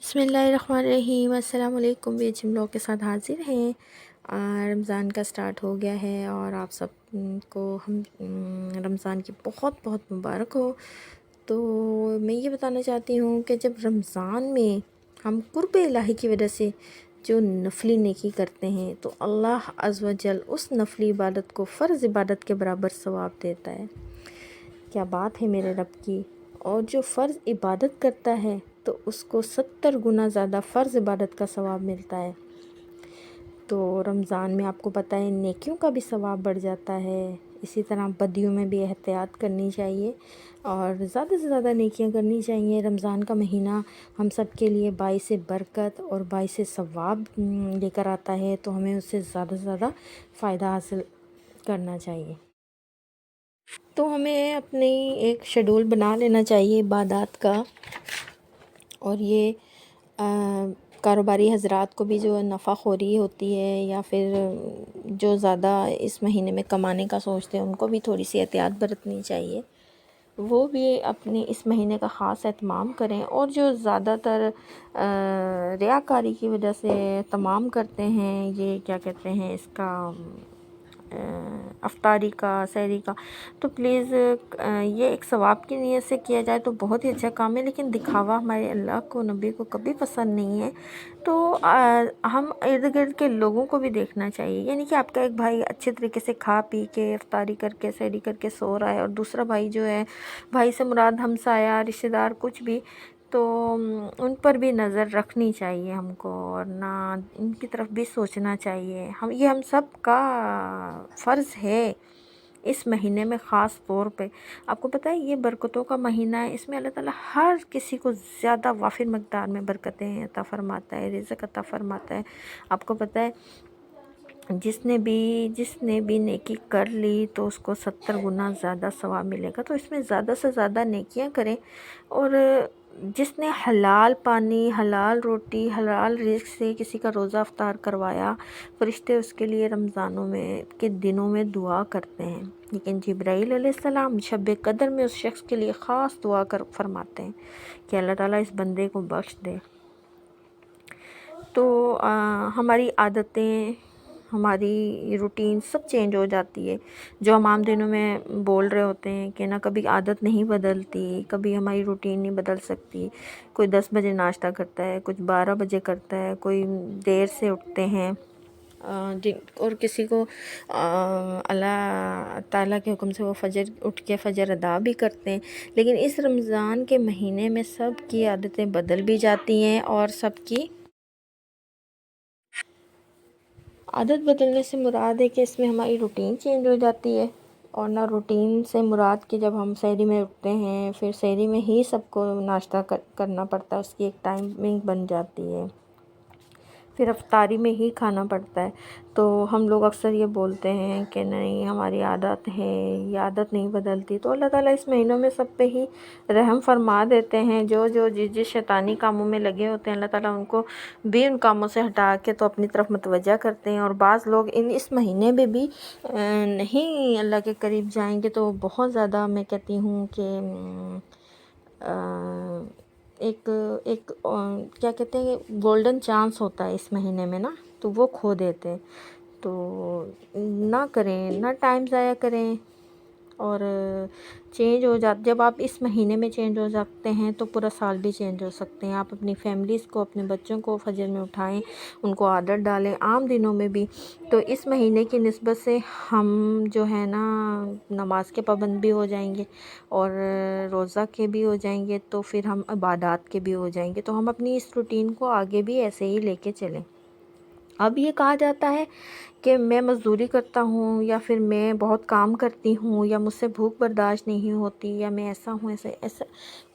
بسم اللہ الرحمن الرحیم۔ السلام علیکم۔ بھی ہم لوگ کے ساتھ حاضر ہیں۔ رمضان کا سٹارٹ ہو گیا ہے اور آپ سب کو ہم رمضان کی بہت بہت مبارک ہو۔ تو میں یہ بتانا چاہتی ہوں کہ جب رمضان میں ہم قرب الہی کی وجہ سے جو نفلی نیکی کرتے ہیں تو اللہ عز و جل اس نفلی عبادت کو فرض عبادت کے برابر ثواب دیتا ہے۔ کیا بات ہے میرے رب کی۔ اور جو فرض عبادت کرتا ہے تو اس کو 70 گنا زیادہ فرض عبادت کا ثواب ملتا ہے۔ تو رمضان میں آپ کو پتہ ہے نیکیوں کا بھی ثواب بڑھ جاتا ہے، اسی طرح بدیوں میں بھی احتیاط کرنی چاہیے اور زیادہ سے زیادہ نیکیاں کرنی چاہیے۔ رمضان کا مہینہ ہم سب کے لیے باعث برکت اور باعث ثواب لے کر آتا ہے، تو ہمیں اس سے زیادہ سے زیادہ فائدہ حاصل کرنا چاہیے۔ تو ہمیں اپنی ایک شیڈول بنا لینا چاہیے عبادات کا، اور یہ کاروباری حضرات کو بھی جو نفع خوری ہوتی ہے یا پھر جو زیادہ اس مہینے میں کمانے کا سوچتے ہیں ان کو بھی تھوڑی سی احتیاط برتنی چاہیے، وہ بھی اپنے اس مہینے کا خاص اہتمام کریں۔ اور جو زیادہ تر ریاکاری کی وجہ سے تمام کرتے ہیں، یہ کیا کہتے ہیں اس کا افطاری کا، سحری کا، تو پلیز یہ ایک ثواب کی نیت سے کیا جائے تو بہت ہی اچھا کام ہے، لیکن دکھاوا ہمارے اللہ کو، نبی کو کبھی پسند نہیں ہے۔ تو ہم ارد گرد کے لوگوں کو بھی دیکھنا چاہیے، یعنی کہ آپ کا ایک بھائی اچھے طریقے سے کھا پی کے افطاری کر کے سحری کر کے سو رہا ہے، اور دوسرا بھائی جو ہے، بھائی سے مراد ہمسایہ رشتہ دار کچھ بھی، تو ان پر بھی نظر رکھنی چاہیے ہم کو، اور نہ ان کی طرف بھی سوچنا چاہیے۔ یہ ہم سب کا فرض ہے اس مہینے میں خاص طور پہ۔ آپ کو پتہ ہے یہ برکتوں کا مہینہ ہے، اس میں اللہ تعالیٰ ہر کسی کو زیادہ وافر مقدار میں برکتیں عطا فرماتا ہے، رزق عطا فرماتا ہے۔ آپ کو پتہ ہے جس نے بھی نیکی کر لی تو اس کو 70 گنا زیادہ ثواب ملے گا۔ تو اس میں زیادہ سے زیادہ نیکیاں کریں، اور جس نے حلال پانی، حلال روٹی، حلال رزق سے کسی کا روزہ افطار کروایا، فرشتے اس کے لیے رمضانوں میں کے دنوں میں دعا کرتے ہیں، لیکن جبرائیل علیہ السلام شب قدر میں اس شخص کے لیے خاص دعا فرماتے ہیں کہ اللہ تعالیٰ اس بندے کو بخش دے۔ تو ہماری عادتیں، ہماری روٹین سب چینج ہو جاتی ہے، جو ہم عام دنوں میں بول رہے ہوتے ہیں کہ نا کبھی عادت نہیں بدلتی، کبھی ہماری روٹین نہیں بدل سکتی۔ کوئی 10 بجے ناشتہ کرتا ہے، کچھ 12 بجے کرتا ہے، کوئی دیر سے اٹھتے ہیں، اور کسی کو اللہ تعالیٰ کے حکم سے وہ فجر اٹھ کے فجر ادا بھی کرتے ہیں، لیکن اس رمضان کے مہینے میں سب کی عادتیں بدل بھی جاتی ہیں، اور سب کی عادت بدلنے سے مراد ہے کہ اس میں ہماری روٹین چینج ہو جاتی ہے، اور نہ روٹین سے مراد کہ جب ہم سحری میں اٹھتے ہیں پھر سحری میں ہی سب کو ناشتہ کرنا پڑتا ہے، اس کی ایک ٹائمنگ بن جاتی ہے، پھر افطاری میں ہی کھانا پڑتا ہے۔ تو ہم لوگ اکثر یہ بولتے ہیں کہ نہیں ہماری عادت ہے، یہ عادت نہیں بدلتی، تو اللہ تعالیٰ اس مہینوں میں سب پہ ہی رحم فرما دیتے ہیں۔ جو جس شیطانی کاموں میں لگے ہوتے ہیں اللہ تعالیٰ ان کو بھی ان کاموں سے ہٹا کے تو اپنی طرف متوجہ کرتے ہیں، اور بعض لوگ اس مہینے میں بھی نہیں اللہ کے قریب جائیں گے تو بہت زیادہ میں کہتی ہوں کہ ایک کیا کہتے ہیں گولڈن چانس ہوتا ہے اس مہینے میں نا، تو وہ کھو دیتے ہیں۔ تو نہ کریں، نہ ٹائم ضائع کریں، اور چینج ہو جب آپ اس مہینے میں چینج ہو سکتے ہیں تو پورا سال بھی چینج ہو سکتے ہیں۔ آپ اپنی فیملیز کو، اپنے بچوں کو فجر میں اٹھائیں، ان کو عادت ڈالیں عام دنوں میں بھی، تو اس مہینے کی نسبت سے ہم جو ہے نا نماز کے پابند بھی ہو جائیں گے، اور روزہ کے بھی ہو جائیں گے، تو پھر ہم عبادات کے بھی ہو جائیں گے، تو ہم اپنی اس روٹین کو آگے بھی ایسے ہی لے کے چلیں۔ اب یہ کہا جاتا ہے کہ میں مزدوری کرتا ہوں، یا پھر میں بہت کام کرتی ہوں، یا مجھ سے بھوک برداشت نہیں ہوتی، یا میں ایسا ہوں، ایسا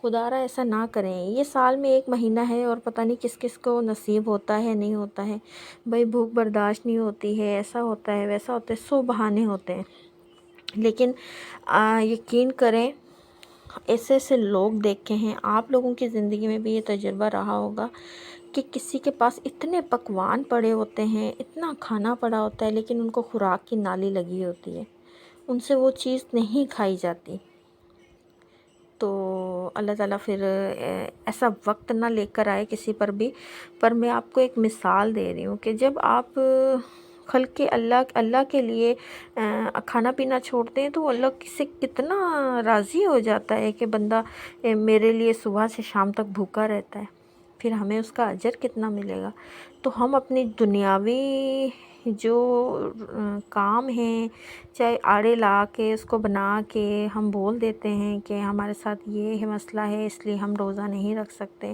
خدارا ایسا نہ کریں۔ یہ سال میں ایک مہینہ ہے اور پتہ نہیں کس کس کو نصیب ہوتا ہے نہیں ہوتا ہے، بھائی بھوک برداشت نہیں ہوتی ہے، ایسا ہوتا ہے ویسا ہوتا ہے، 100 بہانے ہوتے ہیں، لیکن یقین کریں ایسے ایسے لوگ دیکھے ہیں، آپ لوگوں کی زندگی میں بھی یہ تجربہ رہا ہوگا کہ کسی کے پاس اتنے پکوان پڑے ہوتے ہیں، اتنا کھانا پڑا ہوتا ہے، لیکن ان کو خوراک کی نالی لگی ہوتی ہے، ان سے وہ چیز نہیں کھائی جاتی۔ تو اللہ تعالیٰ پھر ایسا وقت نہ لے کر آئے کسی پر بھی۔ پر میں آپ کو ایک مثال دے رہی ہوں کہ جب آپ خلق اللہ کے لیے کھانا پینا چھوڑتے ہیں تو اللہ سے کتنا راضی ہو جاتا ہے کہ بندہ میرے لیے صبح سے شام تک بھوکا رہتا ہے، پھر ہمیں اس کا اجر کتنا ملے گا۔ تو ہم اپنی دنیاوی جو کام ہیں، چاہے آڑے لا کے اس کو بنا کے ہم بول دیتے ہیں کہ ہمارے ساتھ یہ مسئلہ ہے اس لیے ہم روزہ نہیں رکھ سکتے،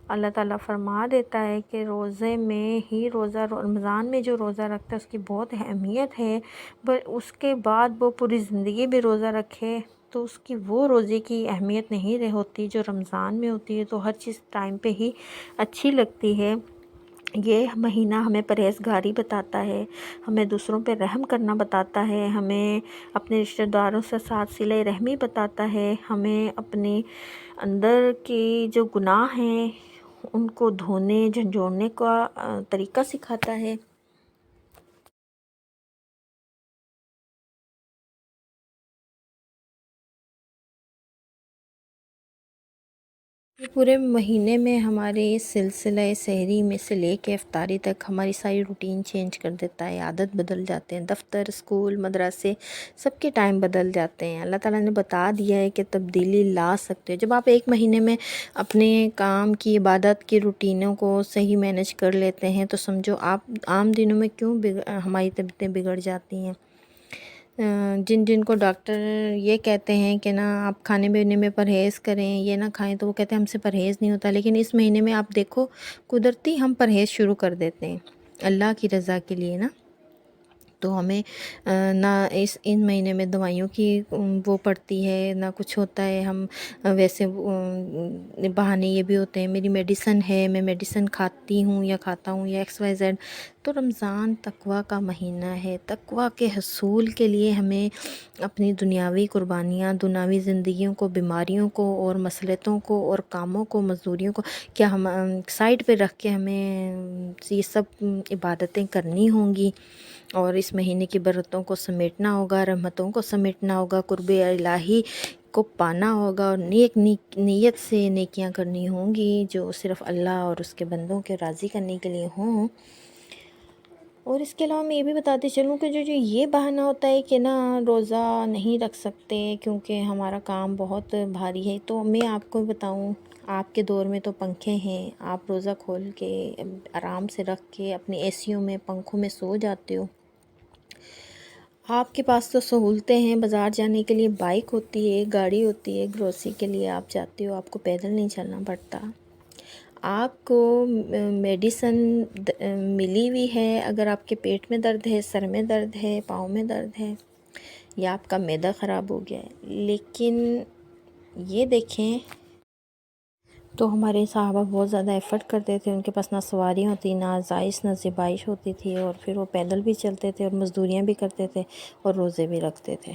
اللہ تعالیٰ فرما دیتا ہے کہ روزے میں ہی رمضان میں جو روزہ رکھتا ہے اس کی بہت اہمیت ہے، پر اس کے بعد وہ پوری زندگی بھی روزہ رکھے تو اس کی وہ روزے کی اہمیت نہیں ہوتی جو رمضان میں ہوتی ہے۔ تو ہر چیز ٹائم پہ ہی اچھی لگتی ہے۔ یہ مہینہ ہمیں پرہیزگاری بتاتا ہے، ہمیں دوسروں پہ رحم کرنا بتاتا ہے، ہمیں اپنے رشتہ داروں سے ساتھ صلہ رحمی بتاتا ہے، ہمیں اپنے اندر کی جو گناہ ہیں ان کو دھونے جھنجھوڑنے کا طریقہ سکھاتا ہے۔ پورے مہینے میں ہمارے سلسلہ سحری میں سے لے کے افطاری تک ہماری ساری روٹین چینج کر دیتا ہے، عادت بدل جاتے ہیں، دفتر، اسکول، مدرسے سب کے ٹائم بدل جاتے ہیں۔ اللہ تعالیٰ نے بتا دیا ہے کہ تبدیلی لا سکتے ہو۔ جب آپ ایک مہینے میں اپنے کام کی، عبادت کی روٹینوں کو صحیح مینج کر لیتے ہیں تو سمجھو آپ عام دنوں میں کیوں ہماری طبیعتیں بگڑ جاتی ہیں۔ جن کو ڈاکٹر یہ کہتے ہیں کہ نا آپ کھانے پینے میں پرہیز کریں، یہ نہ کھائیں، تو وہ کہتے ہیں ہم سے پرہیز نہیں ہوتا، لیکن اس مہینے میں آپ دیکھو قدرتی ہم پرہیز شروع کر دیتے ہیں اللہ کی رضا کے لیے نا۔ تو ہمیں نہ ان مہینے میں دوائیوں کی وہ پڑتی ہے نہ کچھ ہوتا ہے، ہم ویسے بہانے یہ بھی ہوتے ہیں میری میڈیسن ہے، میں میڈیسن کھاتی ہوں یا کھاتا ہوں یا ایکس وائی زیڈ۔ تو رمضان تقویٰ کا مہینہ ہے، تقویٰ کے حصول کے لیے ہمیں اپنی دنیاوی قربانیاں، دنیاوی زندگیوں کو، بیماریوں کو اور مسلطوں کو اور کاموں کو، مزدوریوں کو کیا ہم سائڈ پہ رکھ کے ہمیں یہ سب عبادتیں کرنی ہوں گی، اور اس مہینے کی برکتوں کو سمیٹنا ہوگا، رحمتوں کو سمیٹنا ہوگا، قرب الہی کو پانا ہوگا، اور نیک نیت سے نیکیاں کرنی ہوں گی جو صرف اللہ اور اس کے بندوں کے راضی کرنے کے لیے ہوں۔ اور اس کے علاوہ میں یہ بھی بتاتے چلوں کہ جو یہ بہانہ ہوتا ہے کہ نا روزہ نہیں رکھ سکتے کیونکہ ہمارا کام بہت بھاری ہے، تو میں آپ کو بتاؤں آپ کے دور میں تو پنکھے ہیں، آپ روزہ کھول کے آرام سے رکھ کے اپنے اے سیوں میں، پنکھوں میں سو جاتے ہو۔ آپ کے پاس تو سہولتیں ہیں، بازار جانے کے لیے بائک ہوتی ہے، گاڑی ہوتی ہے، گروسری کے لیے آپ جاتے ہو، آپ کو پیدل نہیں چلنا پڑتا۔ آپ کو میڈیسن ملی ہوئی ہے، اگر آپ کے پیٹ میں درد ہے، سر میں درد ہے، پاؤں میں درد ہے یا آپ کا معدہ خراب ہو گیا ہے، لیکن یہ دیکھیں تو ہمارے صحابہ بہت زیادہ ایفرٹ کرتے تھے، ان کے پاس نہ سواریاں ہوتی، نہ آزائش، نہ زیبائش ہوتی تھی، اور پھر وہ پیدل بھی چلتے تھے اور مزدوریاں بھی کرتے تھے اور روزے بھی رکھتے تھے۔